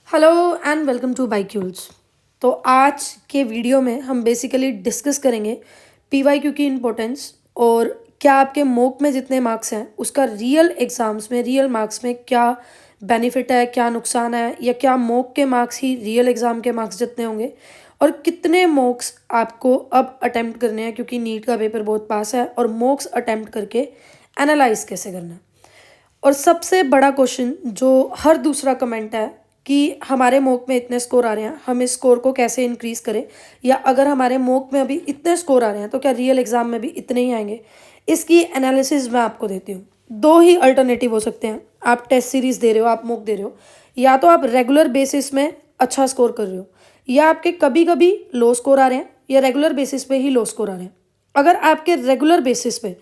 Hello and welcome to Bicules. तो आज के वीडियो में हम बेसिकली डिस्कस करेंगे पीवाईक्यू की इम्पोर्टेंस और क्या आपके मॉक में जितने मार्क्स हैं उसका रियल एग्ज़ाम्स में रियल मार्क्स में क्या बेनिफिट है, क्या नुकसान है, या क्या मॉक के मार्क्स ही रियल एग्ज़ाम के मार्क्स जितने होंगे और कितने मॉक्स आपको अब अटेम्प्ट करने हैं क्योंकि नीट का पेपर बहुत पास है और मॉक्स अटेम्प्ट करके एनालाइज कैसे करना है। और सबसे बड़ा क्वेश्चन जो हर दूसरा कमेंट है कि हमारे मॉक में इतने स्कोर आ रहे हैं, हम इस स्कोर को कैसे इंक्रीज़ करें, या अगर हमारे मॉक में अभी इतने स्कोर आ रहे हैं तो क्या रियल एग्ज़ाम में भी इतने ही आएंगे। इसकी एनालिसिस मैं आपको देती हूँ। दो ही अल्टरनेटिव हो सकते हैं। आप टेस्ट सीरीज़ दे रहे हो, आप मॉक दे रहे हो, या तो आप रेगुलर बेसिस में अच्छा स्कोर कर रहे हो, या आपके कभी कभी लो स्कोर आ रहे हैं, या रेगुलर बेसिस पे ही लो स्कोर आ रहे हैं। अगर आपके रेगुलर बेसिस पे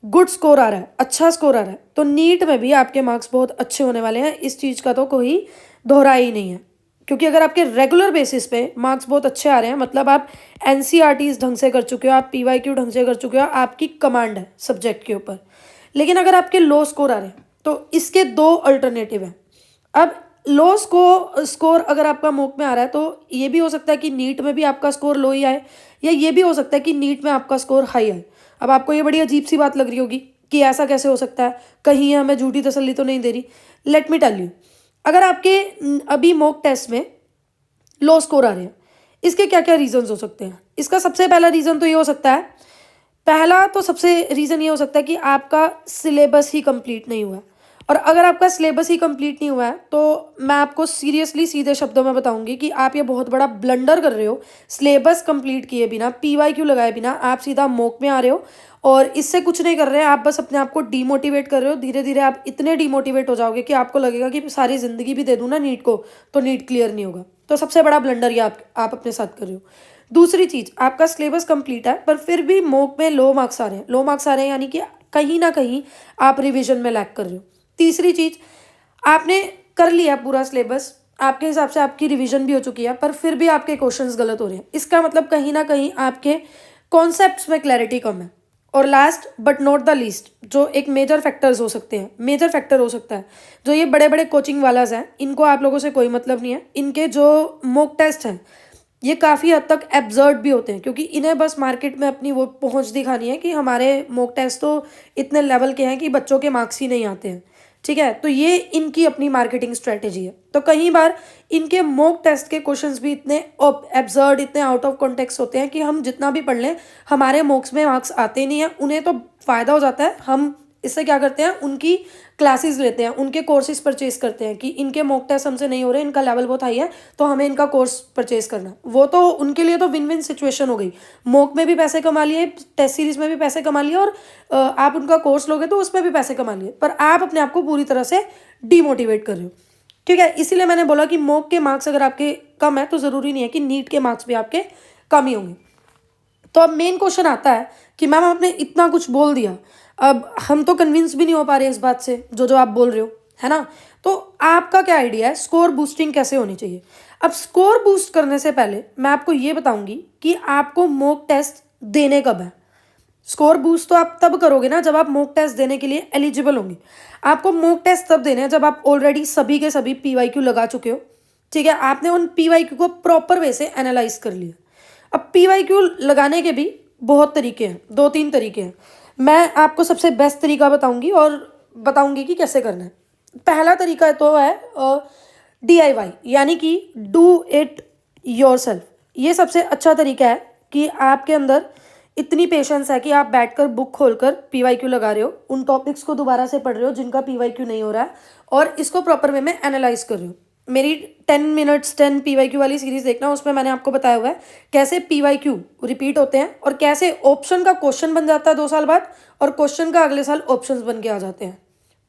गुड स्कोर आ रहा है, अच्छा स्कोर आ रहा है, तो नीट में भी आपके मार्क्स बहुत अच्छे होने वाले हैं। इस चीज़ का तो कोई दोहरा ही नहीं है, क्योंकि अगर आपके रेगुलर बेसिस पे मार्क्स बहुत अच्छे आ रहे हैं मतलब आप एनसीईआरटीज़ ढंग से कर चुके हो, आप पीवाईक्यू ढंग से कर चुके हो, आपकी कमांड है सब्जेक्ट के ऊपर। लेकिन अगर आपके लो स्कोर आ रहे हैं तो इसके दो अल्टरनेटिव हैं। अब लो स्कोर अगर आपका मॉक में आ रहा है तो ये भी हो सकता है कि नीट में भी आपका स्कोर लो ही आए, या ये भी हो सकता है कि नीट में आपका स्कोर हाई आए। अब आपको ये बड़ी अजीब सी बात लग रही होगी कि ऐसा कैसे हो सकता है, कहीं ये हमें झूठी तसल्ली तो नहीं दे रही। लेट मी टेल यू, अगर आपके अभी मॉक टेस्ट में लो स्कोर आ रहे हैं, इसके क्या क्या रीजंस हो सकते हैं। इसका सबसे पहला रीज़न तो ये हो सकता है, पहला तो सबसे रीज़न ये हो सकता है कि आपका सिलेबस ही कंप्लीट नहीं हुआ है। और अगर आपका सिलेबस ही कंप्लीट नहीं हुआ है तो मैं आपको सीरियसली सीधे शब्दों में बताऊंगी कि आप ये बहुत बड़ा ब्लंडर कर रहे हो। सिलेबस कंप्लीट किए बिना, पीवाईक्यू लगाए बिना आप सीधा मॉक में आ रहे हो और इससे कुछ नहीं कर रहे हैं। आप बस अपने आप को डीमोटिवेट कर रहे हो। धीरे धीरे आप इतने डीमोटिवेट हो जाओगे कि आपको लगेगा कि सारी ज़िंदगी भी दे दूँ ना नीट को तो नीट क्लियर नहीं होगा। तो सबसे बड़ा ब्लंडर ये आप अपने साथ कर रहे हो। दूसरी चीज़, आपका सिलेबस कंप्लीट है पर फिर भी मॉक में लो मार्क्स आ रहे हैं। लो मार्क्स आ रहे हैं यानी कि कहीं ना कहीं आप रिवीजन में लैग कर रहे हो। तीसरी चीज़, आपने कर लिया पूरा सिलेबस, आपके हिसाब से आपकी रिवीजन भी हो चुकी है, पर फिर भी आपके क्वेश्चंस गलत हो रहे हैं। इसका मतलब कहीं ना कहीं आपके कॉन्सेप्ट्स में क्लैरिटी कम है। और last but not the least, जो एक मेजर फैक्टर्स हो सकते हैं, मेजर फैक्टर हो सकता है, जो ये बड़े बड़े कोचिंग वालाज हैं, इनको आप लोगों से कोई मतलब नहीं है। इनके जो मॉक टेस्ट हैं ये काफ़ी हद तक एब्जर्ड भी होते हैं, क्योंकि इन्हें बस मार्केट में अपनी वो पहुंच दिखानी है कि हमारे मॉक टेस्ट तो इतने लेवल के हैं कि बच्चों के मार्क्स ही नहीं आते हैं। ठीक है, तो ये इनकी अपनी मार्केटिंग स्ट्रेटेजी है। तो कई बार इनके मॉक टेस्ट के क्वेश्चंस भी इतने एब्जर्ड, इतने आउट ऑफ कॉन्टेक्स्ट होते हैं कि हम जितना भी पढ़ लें हमारे मॉक्स में मार्क्स आते नहीं हैं। उन्हें तो फ़ायदा हो जाता है, हम इससे क्या करते हैं, उनकी क्लासेस लेते हैं, उनके कोर्सेज परचेज करते हैं कि इनके मॉक टेस्ट हमसे नहीं हो रहे, इनका लेवल बहुत हाई है तो हमें इनका कोर्स परचेज करना है। वो तो उनके लिए तो विन विन सिचुएशन हो गई। मॉक में भी पैसे कमा लिए, टेस्ट सीरीज में भी पैसे कमा लिए, और आप उनका कोर्स लोगे तो उसमें भी पैसे कमा लिए, पर आप अपने आप को पूरी तरह से डीमोटिवेट कर रहे हो। ठीक है, इसीलिए मैंने बोला कि मॉक के मार्क्स अगर आपके कम है तो ज़रूरी नहीं है कि नीट के मार्क्स भी आपके कम ही होंगे। तो अब मेन क्वेश्चन आता है कि मैम आपने इतना कुछ बोल दिया, अब हम तो कन्विंस भी नहीं हो पा रहे इस बात से जो जो आप बोल रहे हो, है ना। तो आपका क्या आइडिया है, स्कोर बूस्टिंग कैसे होनी चाहिए। अब स्कोर बूस्ट करने से पहले मैं आपको ये बताऊंगी कि आपको मॉक टेस्ट देने कब है। स्कोर बूस्ट तो आप तब करोगे ना जब आप मॉक टेस्ट देने के लिए एलिजिबल होंगे। आपको मॉक टेस्ट तब देने हैं जब आप ऑलरेडी सभी के सभी पीवाईक्यू लगा चुके हो। ठीक है, आपने उन पीवाईक्यू को प्रॉपर वे से एनालाइज कर लिया। अब पीवाईक्यू लगाने के भी बहुत तरीके हैं, दो तीन तरीके हैं। मैं आपको सबसे बेस्ट तरीका बताऊंगी और बताऊंगी कि कैसे करना है। पहला तरीका तो है DIY, यानी कि डू इट योरसेल्फ। ये सबसे अच्छा तरीका है कि आपके अंदर इतनी पेशेंस है कि आप बैठकर बुक खोलकर पीवाईक्यू लगा रहे हो, उन टॉपिक्स को दोबारा से पढ़ रहे हो जिनका पीवाईक्यू नहीं हो रहा है, और इसको प्रॉपर वे में एनालाइज कर रहे हो। मेरी 10 मिनट्स 10 पीवाईक्यू वाली सीरीज देखना, उसमें मैंने आपको बताया हुआ है कैसे पीवाईक्यू रिपीट होते हैं और कैसे ऑप्शन का क्वेश्चन बन जाता है 2 साल बाद और क्वेश्चन का अगले साल ऑप्शंस बन के आ जाते हैं।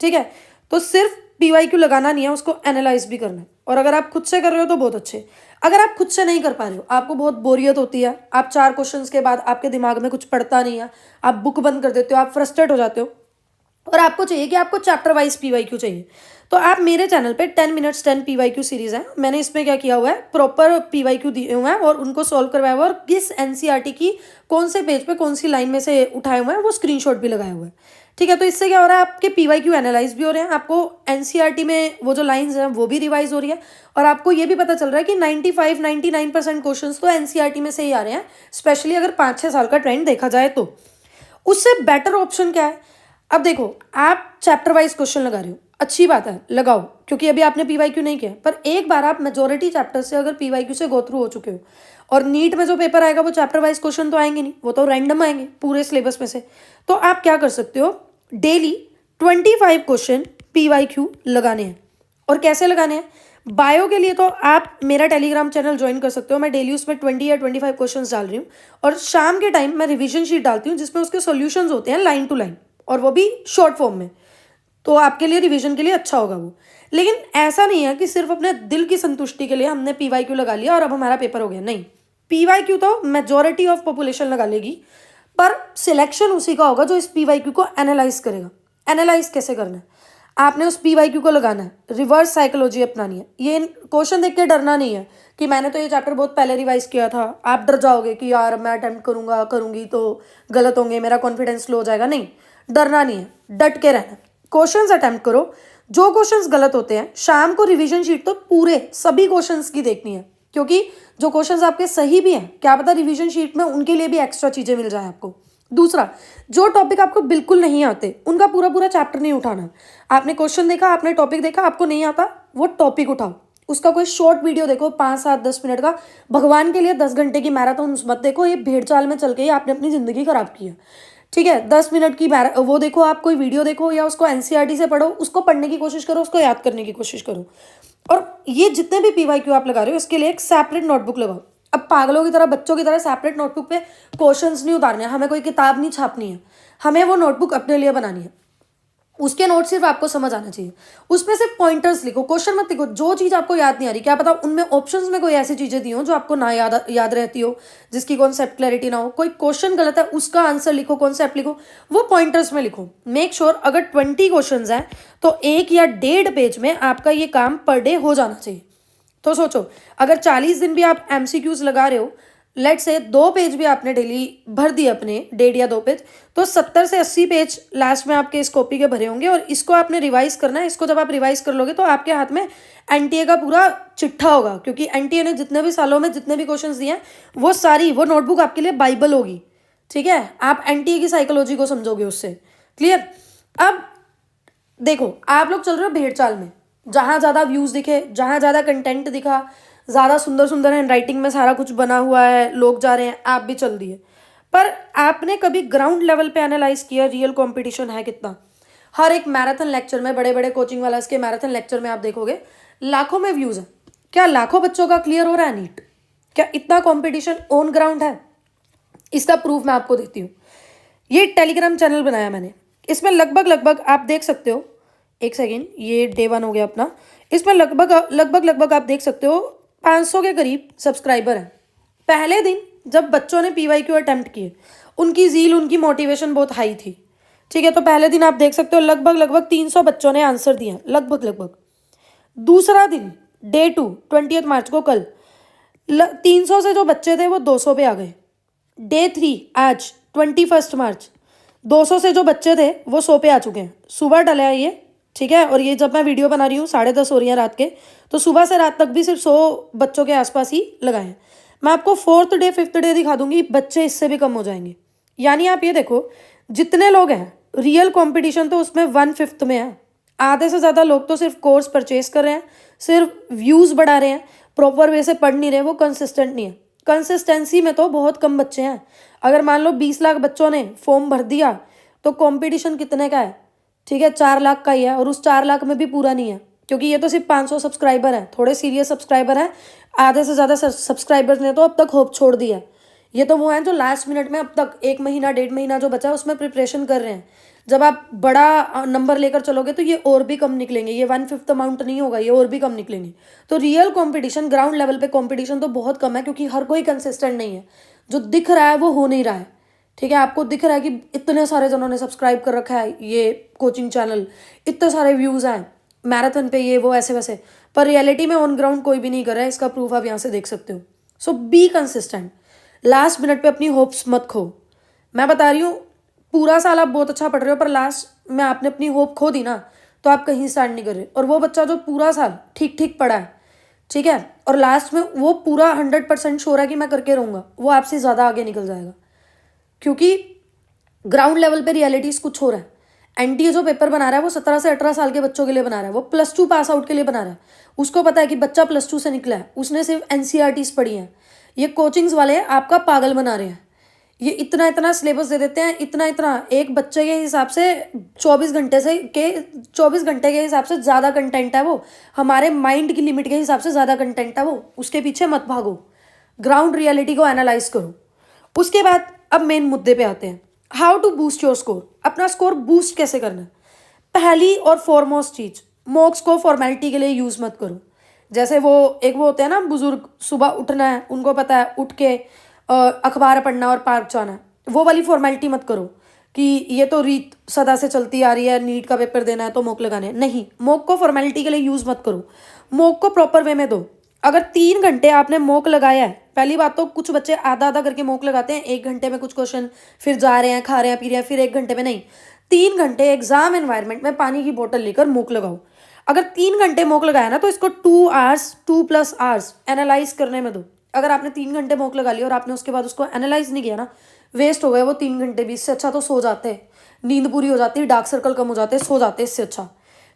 ठीक है, तो सिर्फ पीवाईक्यू लगाना नहीं है, उसको एनालाइज भी करना है। और अगर आप खुद से कर रहे हो तो बहुत अच्छे। अगर आप खुद से नहीं कर पा रहे हो, आपको बहुत बोरियत होती है, आप 4 क्वेश्चंस के बाद आपके दिमाग में कुछ पड़ता नहीं है, आप बुक बंद कर देते हो, आप फ्रस्ट्रेट हो जाते हो, और आपको चाहिए कि आपको चैप्टर वाइज पीवाईक्यू चाहिए, तो आप मेरे चैनल पे 10 मिनट्स 10 पीवाईक्यू सीरीज है। मैंने इसमें क्या किया हुआ है, प्रॉपर पीवाईक्यू दिए हुए हैं और उनको सॉल्व करवाया हुआ है, और किस एनसीईआरटी की कौन से पेज पे कौन सी लाइन में से उठाए हुए हैं वो स्क्रीनशॉट भी लगाया हुआ है। ठीक है, तो इससे क्या हो रहा है, आपके पीवाईक्यू एनालाइज भी हो रहे हैं, आपको एनसीईआरटी में वो जो लाइंस हैं वो भी रिवाइज हो रही है, और आपको ये भी पता चल रहा है कि 95-99% क्वेश्चंस तो एनसीईआरटी में से ही आ रहे हैं, स्पेशली अगर 5-6 साल का ट्रेंड देखा जाए तो। उससे बेटर ऑप्शन क्या है, अब देखो आप चैप्टर वाइज क्वेश्चन लगा रहे हो, अच्छी बात है, लगाओ, क्योंकि अभी आपने पीवाईक्यू नहीं किया, पर एक बार आप मेजोरिटी चैप्टर से अगर पीवाईक्यू से गो थ्रू हो चुके हो, और नीट में जो पेपर आएगा वो चैप्टर वाइज क्वेश्चन तो आएंगे नहीं, वो तो रैंडम आएंगे पूरे सिलेबस में से, तो आप क्या कर सकते हो, डेली 25 क्वेश्चन पीवाईक्यू लगाने हैं। और कैसे लगाने हैं, बायो के लिए तो आप मेरा टेलीग्राम चैनल ज्वाइन कर सकते हो, मैं डेली उसमें 20 या 25 क्वेश्चंस डाल रही हूँ, और शाम के टाइम मैं रिवीजन शीट डालती हूँ जिसमें उसके सॉल्यूशंस होते हैं लाइन टू लाइन, और वो भी शॉर्ट फॉर्म में, तो आपके लिए रिवीजन के लिए अच्छा होगा वो। लेकिन ऐसा नहीं है कि सिर्फ अपने दिल की संतुष्टि के लिए हमने पीवाईक्यू लगा लिया और अब हमारा पेपर हो गया, नहीं, पीवाईक्यू तो मेजॉरिटी ऑफ पॉपुलेशन लगा लेगी, पर सिलेक्शन उसी का होगा जो इस पीवाईक्यू को एनालाइज करेगा। एनालाइज कैसे करना है, आपने उस पीवाईक्यू को लगाना है, रिवर्स साइकोलॉजी अपनानी है, ये क्वेश्चन देख के डरना नहीं है कि मैंने तो ये चैप्टर बहुत पहले रिवाइज किया था, आप डर जाओगे कि यार मैं अटेम्प्ट करूंगा करूंगी तो गलत होंगे, मेरा कॉन्फिडेंस लो हो जाएगा, नहीं, डरना नहीं है, डट के रहना, क्वेश्चंस अटेम्प्ट करो, जो क्वेश्चंस गलत होते हैं शाम को रिवीजन शीट तो पूरे सभी क्वेश्चंस की देखनी है, क्योंकि जो क्वेश्चंस आपके सही भी हैं, क्या पता रिवीजन शीट में उनके लिए भी एक्स्ट्रा चीजें मिल जाए आपको। दूसरा, जो टॉपिक आपको बिल्कुल नहीं आते उनका पूरा पूरा चैप्टर नहीं उठाना, आपने क्वेश्चन देखा, आपने टॉपिक देखा, आपको नहीं आता, वो टॉपिक उठाओ, उसका कोई शॉर्ट वीडियो देखो 5-7-10 मिनट का, भगवान के लिए 10 घंटे की मैराथन मत देखो, ये भेड़ चाल में चल के ही आपने अपनी जिंदगी खराब की है, ठीक है, 10 मिनट की वो देखो, आप कोई वीडियो देखो या उसको एनसीईआरटी से पढ़ो, उसको पढ़ने की कोशिश करो, उसको याद करने की कोशिश करो। और ये जितने भी पीवाईक्यू आप लगा रहे हो इसके लिए एक सेपरेट नोटबुक लगाओ। अब पागलों की तरह, बच्चों की तरह सेपरेट नोटबुक पे क्वेश्चंस नहीं उतारने हैं, हमें कोई किताब नहीं छापनी है, हमें वो नोटबुक अपने लिए बनानी है, उसके नोट सिर्फ आपको समझ आना चाहिए, उसमें सिर्फ पॉइंटर्स लिखो, क्वेश्चन मत लिखो, जो चीज़ आपको याद नहीं आ रही, क्या पता उनमें ऑप्शंस में कोई ऐसी चीज़ें दी हो जो आपको ना याद रहती हो, जिसकी कॉन्सेप्ट क्लैरिटी ना हो, कोई क्वेश्चन गलत है उसका आंसर लिखो, कॉन्सेप्ट लिखो, वो पॉइंटर्स में लिखो। मेक श्योर अगर 20 क्वेश्चन हैं तो 1 या 1.5 पेज में आपका ये काम पर डे हो जाना चाहिए। तो सोचो, अगर 40 दिन भी आप एमसीक्यूज लगा रहे हो, लेट से 2 पेज भी आपने डेली भर दिए अपने, 1.5 या 2 पेज, तो 70 से 80 पेज लास्ट में आपके इस कॉपी के भरे होंगे, और इसको आपने रिवाइज करना है। इसको जब आप रिवाइज कर लोगे तो आपके हाथ में एनटीए का पूरा चिट्ठा होगा, क्योंकि एनटीए ने जितने भी सालों में जितने भी क्वेश्चंस दिए हैं वो नोटबुक आपके लिए बाइबल होगी, ठीक है, आप एनटीए की साइकोलॉजी को समझोगे उससे। क्लियर। अब देखो, आप लोग चल रहे हो भेड़ चाल में, जहाँ ज़्यादा व्यूज़ दिखे, जहाँ ज़्यादा कंटेंट दिखा, ज़्यादा सुंदर सुंदर हैंड राइटिंग में सारा कुछ बना हुआ है, लोग जा रहे हैं, आप भी चल दिए, पर आपने कभी ग्राउंड लेवल पे एनालाइज किया रियल कंपटीशन है कितना? हर एक मैराथन लेक्चर में, बड़े बड़े कोचिंग वाला के मैराथन लेक्चर में आप देखोगे लाखों में व्यूज़ है, क्या लाखों बच्चों का क्लियर हो रहा है नीट? क्या इतना कॉम्पिटिशन ऑन ग्राउंड है? इसका प्रूफ मैं आपको देती हूँ। ये टेलीग्राम चैनल बनाया मैंने, इसमें लगभग आप देख सकते हो, एक सेकेंड, ये डे 1 हो गया अपना, इसमें लगभग आप देख सकते हो 500 के करीब सब्सक्राइबर हैं। पहले दिन जब बच्चों ने पीवाईक्यू अटेम्प्ट किए, उनकी ज़ील, उनकी मोटिवेशन बहुत हाई थी, ठीक है, तो पहले दिन आप देख सकते हो लगभग 300 बच्चों ने आंसर दिया, लगभग। दूसरा दिन डे 2 20 मार्च को, कल 300 से जो बच्चे थे वो 200 पे आ गए। डे 3 आज 21 मार्च 200 से जो बच्चे थे वो 100 पे आ चुके हैं। सुबह डला है ये, ठीक है, और ये जब मैं वीडियो बना रही हूँ 10:30 हो रही है रात के, तो सुबह से रात तक भी सिर्फ 100 बच्चों के आसपास ही लगाए हैं। मैं आपको 4th डे 5th डे दिखा दूंगी, बच्चे इससे भी कम हो जाएंगे। यानी आप ये देखो, जितने लोग हैं रियल कंपटीशन तो उसमें 1/5 में है। आधे से ज़्यादा लोग तो सिर्फ कोर्स परचेज कर रहे हैं, सिर्फ व्यूज़ बढ़ा रहे हैं, प्रॉपर वे से पढ़ नहीं रहे, वो कंसिस्टेंट नहीं है। कंसिस्टेंसी में तो बहुत कम बच्चे हैं। अगर मान लो 20 लाख बच्चों ने फॉर्म भर दिया तो कंपटीशन कितने का है? ठीक है, 4 लाख का ही है, और उस 4 लाख में भी पूरा नहीं है, क्योंकि ये तो सिर्फ 500 सब्सक्राइबर हैं, थोड़े सीरियस सब्सक्राइबर हैं। आधे से ज़्यादा सब्सक्राइबर्स ने तो अब तक होप छोड़ दिया है। ये तो वो हैं जो लास्ट मिनट में अब तक 1 महीना 1.5 महीना जो बचा है उसमें प्रिपरेशन कर रहे हैं। जब आप बड़ा नंबर लेकर चलोगे तो ये और भी कम निकलेंगे, ये 1/5 अमाउंट नहीं होगा, ये और भी कम निकलेंगे। तो रियल कंपटीशन, ग्राउंड लेवल पे कंपटीशन तो बहुत कम है, क्योंकि हर कोई कंसिस्टेंट नहीं है। जो दिख रहा है वो हो नहीं रहा है, ठीक है। आपको दिख रहा है कि इतने सारे जनों ने सब्सक्राइब कर रखा है ये कोचिंग चैनल, इतने सारे व्यूज़ हैं मैराथन पे, ये वो ऐसे वैसे, पर रियलिटी में ऑन ग्राउंड कोई भी नहीं कर रहा है। इसका प्रूफ आप यहाँ से देख सकते हो। सो बी कंसिस्टेंट, लास्ट मिनट पे अपनी होप्स मत खो। मैं बता रही हूँ पूरा साल आप बहुत अच्छा पढ़ रहे हो पर लास्ट में आपने अपनी होप खो दी ना, तो आप कहीं स्टैंड नहीं कर रहे। और वो बच्चा जो पूरा साल ठीक ठीक पढ़ा है, ठीक है, और लास्ट में वो पूरा 100% श्योर है कि मैं करके रहूँगा, वो आपसे ज़्यादा आगे निकल जाएगा। क्योंकि ग्राउंड लेवल पे रियलिटीज कुछ हो रहा है। एनटीए जो पेपर बना रहा है वो 17 से 18 साल के बच्चों के लिए बना रहा है, वो +2 पास आउट के लिए बना रहा है। उसको पता है कि बच्चा +2 से निकला है, उसने सिर्फ एनसीईआरटीज पढ़ी हैं। ये कोचिंग्स वाले आपका पागल बना रहे हैं। ये इतना इतना सिलेबस दे देते हैं, इतना इतना, एक बच्चे के हिसाब से 24 घंटे के हिसाब से ज़्यादा कंटेंट है वो, हमारे माइंड की लिमिट के हिसाब से ज़्यादा कंटेंट है वो। उसके पीछे मत भागो, ग्राउंड रियलिटी को एनालाइज करो। उसके बाद अब मेन मुद्दे पे आते हैं, how to boost your score. अपना स्कोर बूस्ट कैसे करना है? पहली और फॉरमोस्ट चीज, मॉक्स को फॉर्मेलिटी के लिए यूज मत करो। जैसे वो होते हैं ना बुजुर्ग, सुबह उठना है, उनको पता है उठ के अखबार पढ़ना और पार्क जाना है, वो वाली फॉर्मेलिटी मत करो कि ये तो रीत सदा से चलती आ रही है, नीट का पेपर देना है तो मॉक लगाने हैं। नहीं, मॉक को फॉर्मेलिटी के लिए यूज मत करो, मॉक को प्रॉपर वे में दो। अगर 3 घंटे आपने मॉक लगाया है, पहली बात तो कुछ बच्चे आधा आधा करके मॉक लगाते हैं, 1 घंटे में कुछ क्वेश्चन, फिर जा रहे हैं, खा रहे हैं, पी रहे हैं, फिर 1 घंटे में नहीं। 3 घंटे एग्जाम एनवायरनमेंट में पानी की बोतल लेकर मॉक लगाओ। अगर 3 घंटे मॉक लगाया ना तो इसको 2 आवर्स 2+ आवर्स एनालाइज करने में दो। अगर आपने 3 घंटे मॉक लगा लिया और आपने उसके बाद उसको एनालाइज नहीं किया ना, वेस्ट हो गए वो 3 घंटे भी। इससे अच्छा तो सो जाते, नींद पूरी हो जाती, डार्क सर्कल कम हो जाते, सो जाते इससे अच्छा।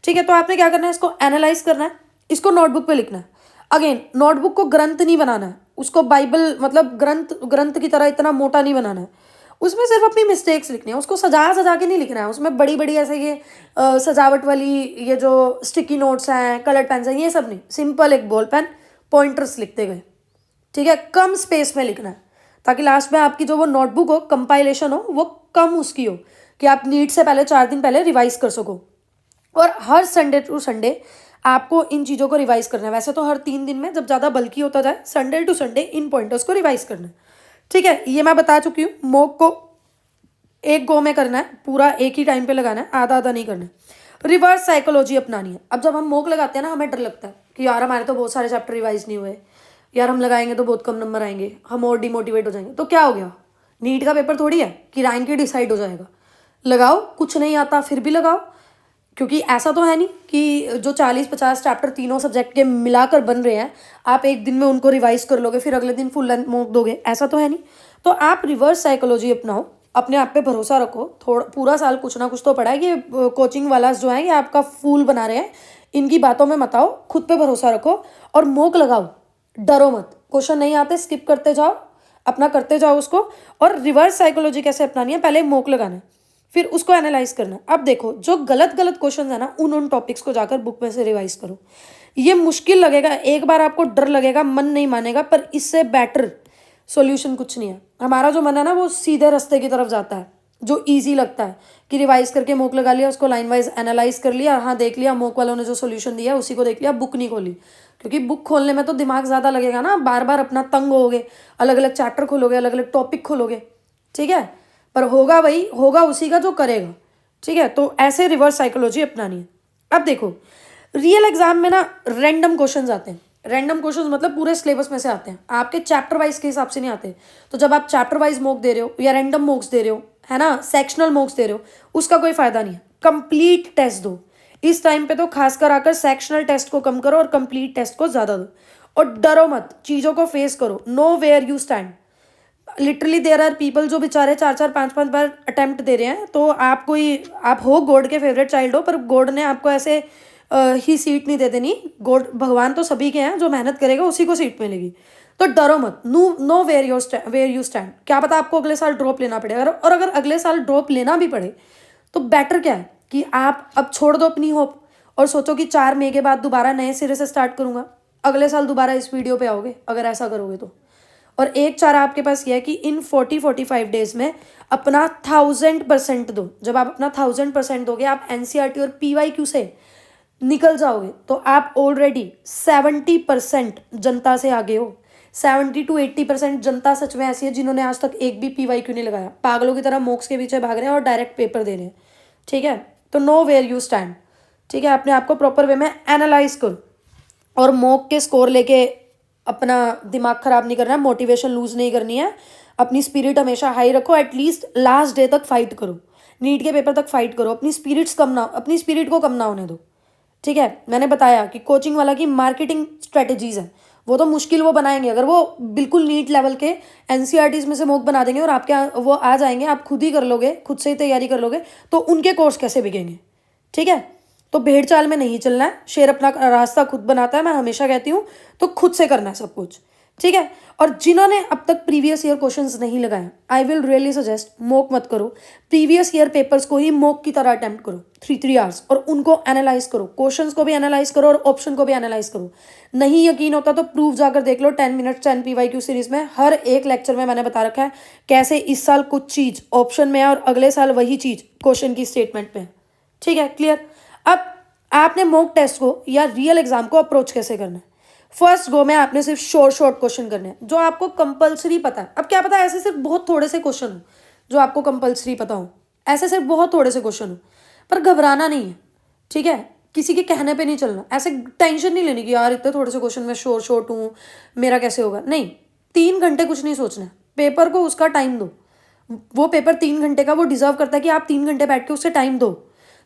ठीक है, तो आपने क्या करना है, इसको एनालाइज करना है, इसको नोटबुक पे लिखना है। अगेन, नोटबुक को ग्रंथ नहीं बनाना है, उसको बाइबल मतलब ग्रंथ की तरह इतना मोटा नहीं बनाना है। उसमें सिर्फ अपनी मिस्टेक्स लिखनी है, उसको सजा सजा के नहीं लिखना है। उसमें बड़ी बड़ी ऐसे ये सजावट वाली ये जो स्टिकी नोट्स हैं, कलर पेन्स हैं, ये सब नहीं। सिंपल एक बॉल पेन, पॉइंटर्स लिखते गए। ठीक है, कम स्पेस में लिखना है ताकि लास्ट में आपकी जो वो नोटबुक हो, कंपाइलेशन हो, वो कम उसकी हो कि आप नीट से पहले 4 दिन पहले रिवाइज कर सको। और हर संडे टू संडे आपको इन चीज़ों को रिवाइज करना है। वैसे तो हर 3 दिन में, जब ज़्यादा बल्कि होता जाए, संडे टू संडे इन पॉइंटर्स को रिवाइज करना है। ठीक है, ये मैं बता चुकी हूँ। मॉक को एक गो में करना है, पूरा एक ही टाइम पे लगाना है, आधा आधा नहीं करना है। रिवर्स साइकोलॉजी अपनानी है। अब जब हम मॉक लगाते हैं ना, हमें डर लगता है कि यार हमारे तो बहुत सारे चैप्टर रिवाइज नहीं हुए, यार हम लगाएंगे तो बहुत कम नंबर आएंगे, हम और डिमोटिवेट हो जाएंगे। तो क्या हो गया, नीट का पेपर थोड़ी है कि रैंक ही डिसाइड हो जाएगा। लगाओ, कुछ नहीं आता फिर भी लगाओ, क्योंकि ऐसा तो है नहीं कि जो 40-50 चैप्टर तीनों सब्जेक्ट के मिलाकर बन रहे हैं, आप एक दिन में उनको रिवाइज कर लोगे फिर अगले दिन फुल लेंथ मॉक दोगे, ऐसा तो है नहीं। तो आप रिवर्स साइकोलॉजी अपनाओ, अपने आप पे भरोसा रखो। थोड़ा पूरा साल कुछ ना कुछ तो पढ़ा है। ये कोचिंग वाला जो है ये आपका फूल बना रहे हैं, इनकी बातों में मत आओ, खुद पे भरोसा रखो और मॉक लगाओ। डरो मत, क्वेश्चन नहीं आते स्किप करते जाओ, अपना करते जाओ उसको। और रिवर्स साइकोलॉजी कैसे अपनानी है, पहले मॉक लगाना है, फिर उसको एनालाइज करना। अब देखो, जो गलत गलत क्वेश्चन है ना, उन टॉपिक्स को जाकर बुक में से रिवाइज करो। ये मुश्किल लगेगा, एक बार आपको डर लगेगा, मन नहीं मानेगा, पर इससे बेटर सॉल्यूशन कुछ नहीं है। हमारा जो मन है ना, वो सीधे रास्ते की तरफ जाता है, जो इजी लगता है कि रिवाइज करके मॉक लगा लिया, उसको लाइन वाइज एनालाइज कर लिया, हाँ देख लिया, मॉक वालों ने जो सोल्यूशन दिया उसी को देख लिया, बुक नहीं खोली। क्योंकि बुक खोलने में तो दिमाग ज़्यादा लगेगा ना, बार बार अपना तंग होगे, अलग अलग चैप्टर खोलोगे, अलग अलग टॉपिक खोलोगे। ठीक है, पर होगा वही, होगा उसी का जो करेगा। ठीक है, तो ऐसे रिवर्स साइकोलॉजी अपनानी है। अब देखो, रियल एग्जाम में ना रैंडम क्वेश्चंस आते हैं। रैंडम क्वेश्चंस मतलब पूरे सिलेबस में से आते हैं, आपके चैप्टर वाइज के हिसाब से नहीं आते। तो जब आप चैप्टर वाइज मॉक दे रहे हो या रैंडम मॉक्स दे रहे हो, है ना, सेक्शनल मॉक्स दे रहे हो, उसका कोई फायदा नहीं है। कंप्लीट टेस्ट दो। इस टाइम पे तो खासकर आकर सेक्शनल टेस्ट को कम करो और कंप्लीट टेस्ट को ज़्यादा दो। और डरो मत, चीज़ों को फेस करो, know where you stand. Literally there are people जो बेचारे 4-4 5-5 बार अटेम्प्ट दे रहे हैं। तो आप हो गॉड के फेवरेट चाइल्ड हो, पर गॉड ने आपको ऐसे ही सीट नहीं दे देनी। गॉड, भगवान तो सभी के हैं, जो मेहनत करेगा उसी को सीट मिलेगी। तो डरो मत, नो वेयर यू स्टैंड। क्या पता आपको अगले साल ड्रॉप लेना पड़े, और अगर अगले साल ड्रॉप लेना भी पड़े तो बेटर क्या है कि आप अब छोड़ दो अपनी होप और सोचो कि 4 मई के बाद दोबारा नए सिरे से स्टार्ट करूँगा, अगले साल दोबारा इस वीडियो पे आओगे अगर ऐसा करोगे तो। और एक चारा आपके पास यह है कि इन 40-45 डेज में अपना 1000% दो। जब आप अपना 1000% दोगे, आप एनसीईआरटी और पीवाईक्यू से निकल जाओगे, तो आप ऑलरेडी 70% जनता से आगे हो। 70-80% जनता सच में ऐसी है जिन्होंने आज तक एक भी पीवाईक्यू नहीं लगाया, पागलों की तरह मॉक्स के पीछे भाग रहे हैं और डायरेक्ट पेपर दे रहे हैं। ठीक है, तो नो वेयर यू स्टैंड। ठीक है, अपने आप को प्रॉपर वे में एनालाइज करो और मॉक के स्कोर लेके अपना दिमाग खराब नहीं करना है, मोटिवेशन लूज नहीं करनी है, अपनी स्पिरिट हमेशा हाई रखो, एटलीस्ट लास्ट डे तक फाइट करो। नीट के पेपर तक फाइट करो, अपनी स्पिरिट को कम ना होने दो। ठीक है, मैंने बताया कि कोचिंग वाला की मार्केटिंग स्ट्रेटेजीज है, वो तो मुश्किल वो बनाएंगे। अगर वो बिल्कुल नीट लेवल के एनसीईआरटीज में से मॉक बना देंगे और आपके वो आ जाएंगे, आप खुद ही कर लोगे, खुद से ही तैयारी कर लोगे, तो उनके कोर्स कैसे बिकेंगे। ठीक है, तो भेड़ चाल में नहीं चलना है, शेर अपना रास्ता खुद बनाता है, मैं हमेशा कहती हूँ। तो खुद से करना है सब कुछ। ठीक है, और जिन्होंने अब तक प्रीवियस ईयर क्वेश्चंस नहीं लगाए, I will really suggest mock मत करो, प्रीवियस ईयर पेपर्स को ही मॉक की तरह अटेम्प्ट करो 3 आवर्स, और उनको एनालाइज करो, क्वेश्चंस को भी एनालाइज करो और ऑप्शन को भी एनालाइज करो। नहीं यकीन होता तो प्रूफ जाकर देख लो, 10 मिनट 10 PYQ सीरीज में हर एक लेक्चर में मैंने बता रखा है कैसे इस साल कुछ चीज ऑप्शन में है और अगले साल वही चीज क्वेश्चन की स्टेटमेंट में है। ठीक है, क्लियर। अब आपने मॉक टेस्ट को या रियल एग्जाम को अप्रोच कैसे करना है। फर्स्ट गो में आपने सिर्फ शॉर्ट क्वेश्चन करने हैं जो आपको कंपलसरी पता है। अब क्या पता है, ऐसे सिर्फ बहुत थोड़े से क्वेश्चन हो जो आपको कंपलसरी पता हो, ऐसे सिर्फ बहुत थोड़े से क्वेश्चन हो, पर घबराना नहीं है। ठीक है, किसी के कहने पे नहीं चलना, ऐसे टेंशन नहीं लेनी कि यार इतने थोड़े से क्वेश्चन में शॉर्ट हूँ, मेरा कैसे होगा। नहीं, 3 घंटे कुछ नहीं सोचना है, पेपर को उसका टाइम दो। वो पेपर 3 घंटे का वो डिजर्व करता है कि आप 3 घंटे बैठ के उससे टाइम दो।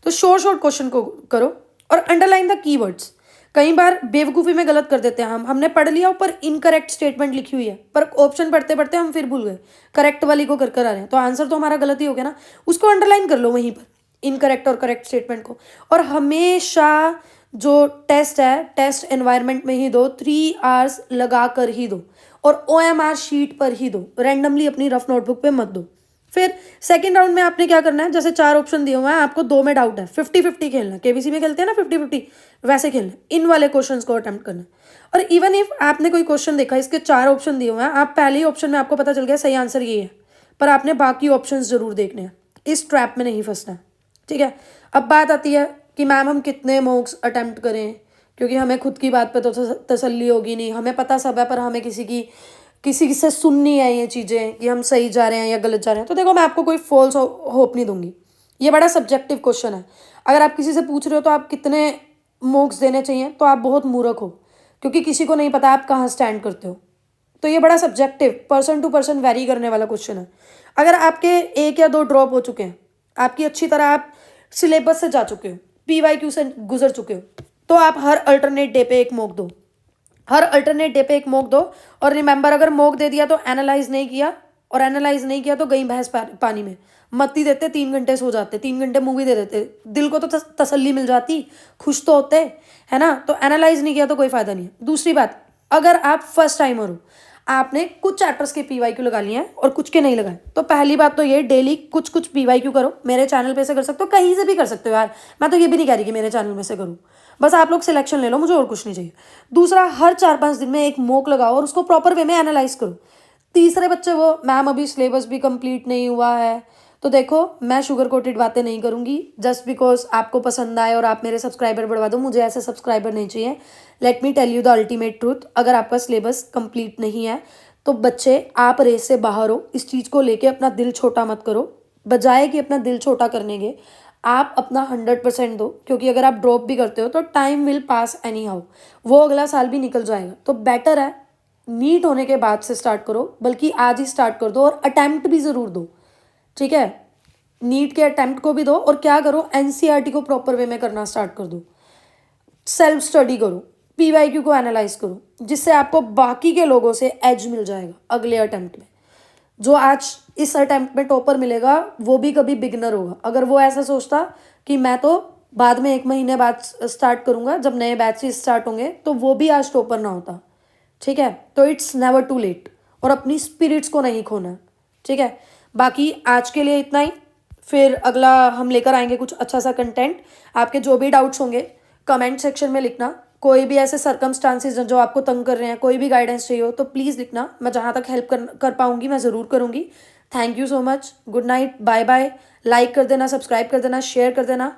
तो शॉर्ट क्वेश्चन को करो और अंडरलाइन द कीवर्ड्स। कई बार बेवकूफ़ी में गलत कर देते हैं हमने पढ़ लिया, ऊपर इनकरेक्ट स्टेटमेंट लिखी हुई है, पर ऑप्शन पढ़ते पढ़ते हम फिर भूल गए, करेक्ट वाली को कर आ रहे हैं, तो आंसर तो हमारा गलत ही हो गया ना। उसको अंडरलाइन कर लो वहीं पर, इनकरेक्ट और करेक्ट स्टेटमेंट को। और हमेशा जो टेस्ट है, टेस्ट एनवायरनमेंट में ही दो, 3 आवर्स लगा कर ही दो, और OMR शीट पर ही दो, रैंडमली अपनी रफ नोटबुक पे मत दो। फिर सेकंड राउंड में आपने क्या करना है, जैसे 4 ऑप्शन दिए हुए हैं, आपको 2 में डाउट है, 50-50 खेलना। केबीसी में खेलते हैं ना 50-50, वैसे खेलना, इन वाले क्वेश्चंस को अटेम्प्ट करना। और इवन इफ आपने कोई क्वेश्चन देखा, इसके 4 ऑप्शन दिए हुए हैं, आप पहले ही ऑप्शन में आपको पता चल गया सही आंसर ये है, पर आपने बाकी ऑप्शन जरूर देखने हैं, इस ट्रैप में नहीं फंसना है। ठीक है, अब बात आती है कि मैम हम कितने मॉक्स अटेम्प्ट करें, क्योंकि हमें खुद की बात पे तो तसल्ली होगी नहीं, हमें पता सब है, पर हमें किसी से सुननी है ये चीज़ें कि हम सही जा रहे हैं या गलत जा रहे हैं। तो देखो, मैं आपको कोई फॉल्स होप नहीं दूंगी, ये बड़ा सब्जेक्टिव क्वेश्चन है। अगर आप किसी से पूछ रहे हो तो आप कितने मॉक्स देने चाहिए, तो आप बहुत मूर्ख हो, क्योंकि किसी को नहीं पता आप कहाँ स्टैंड करते हो। तो ये बड़ा subjective, person to person vary करने वाला क्वेश्चन है। अगर आपके 1 या 2 ड्रॉप हो चुके हैं, आपकी अच्छी तरह आप सिलेबस से जा चुके हो, PYQ से गुजर चुके हो, तो आप हर अल्टरनेट डे पे एक मॉक दो, हर अल्टरनेट डे पे एक मॉक दो। और रिमेंबर, अगर मॉक दे दिया तो एनालाइज नहीं किया, और एनालाइज नहीं किया तो गई भैंस पानी में। मत ही देते, 3 घंटे सो जाते, 3 घंटे मूवी दे देते, दिल को तो तसल्ली मिल जाती, खुश तो होते, है ना। तो एनालाइज नहीं किया तो कोई फायदा नहीं है। दूसरी बात, अगर आप फर्स्ट टाइमर हो, आपने कुछ चैप्टर्स के PYQ लगा लिए हैं और कुछ के नहीं लगाए, तो पहली बात तो ये, डेली कुछ PYQ करो। मेरे चैनल पे से कर सकते हो, कहीं से भी कर सकते हो यार, मैं तो ये भी नहीं कह रही कि मेरे चैनल में से करूँ, बस आप लोग सिलेक्शन ले लो, मुझे और कुछ नहीं चाहिए। दूसरा, हर 4-5 दिन में एक मॉक लगाओ और उसको प्रॉपर वे में एनालाइज करो। तीसरे बच्चे, वो मैम अभी सिलेबस भी कंप्लीट नहीं हुआ है, तो देखो मैं शुगर कोटेड बातें नहीं करूंगी जस्ट बिकॉज आपको पसंद आए और आप मेरे सब्सक्राइबर बढ़वा दो, मुझे ऐसे सब्सक्राइबर नहीं चाहिए। Let me tell you the ultimate truth, अगर आपका सिलेबस कंप्लीट नहीं है तो बच्चे आप रेस से बाहर हो। इस चीज़ को लेके अपना दिल छोटा मत करो, बजाय कि अपना दिल छोटा करने के आप अपना 100% दो, क्योंकि अगर आप ड्रॉप भी करते हो तो time will pass any how, वो अगला साल भी निकल जाएगा। तो बेटर है नीट होने के बाद से स्टार्ट करो, बल्कि आज ही स्टार्ट कर दो, और अटैम्प्ट भी ज़रूर दो। ठीक है, नीट के अटैम्प्ट को भी दो, और क्या करो, NCERT को प्रॉपर वे में करना स्टार्ट कर दो, सेल्फ स्टडी करो, PYQ को एनालाइज करो, जिससे आपको बाकी के लोगों से एज मिल जाएगा अगले अटैम्प्ट में। जो आज इस अटैम्प्ट में टॉपर मिलेगा वो भी कभी बिगनर होगा। अगर वो ऐसा सोचता कि मैं तो बाद में 1 महीने बाद स्टार्ट करूंगा, जब नए बैचेस स्टार्ट होंगे, तो वो भी आज टॉपर ना होता। ठीक है, तो इट्स नेवर टू लेट, और अपनी स्पिरिट्स को नहीं खोना। ठीक है, बाकी आज के लिए इतना ही, फिर अगला हम लेकर आएंगे कुछ अच्छा सा कंटेंट। आपके जो भी डाउट्स होंगे कमेंट सेक्शन में लिखना, कोई भी ऐसे सर्कमस्टांसिस जो आपको तंग कर रहे हैं, कोई भी गाइडेंस चाहिए हो तो प्लीज़ लिखना, मैं जहाँ तक हेल्प कर पाऊंगी मैं ज़रूर करूँगी। Thank you so much, good night, bye bye. Like कर देना, सब्सक्राइब कर देना, शेयर कर देना।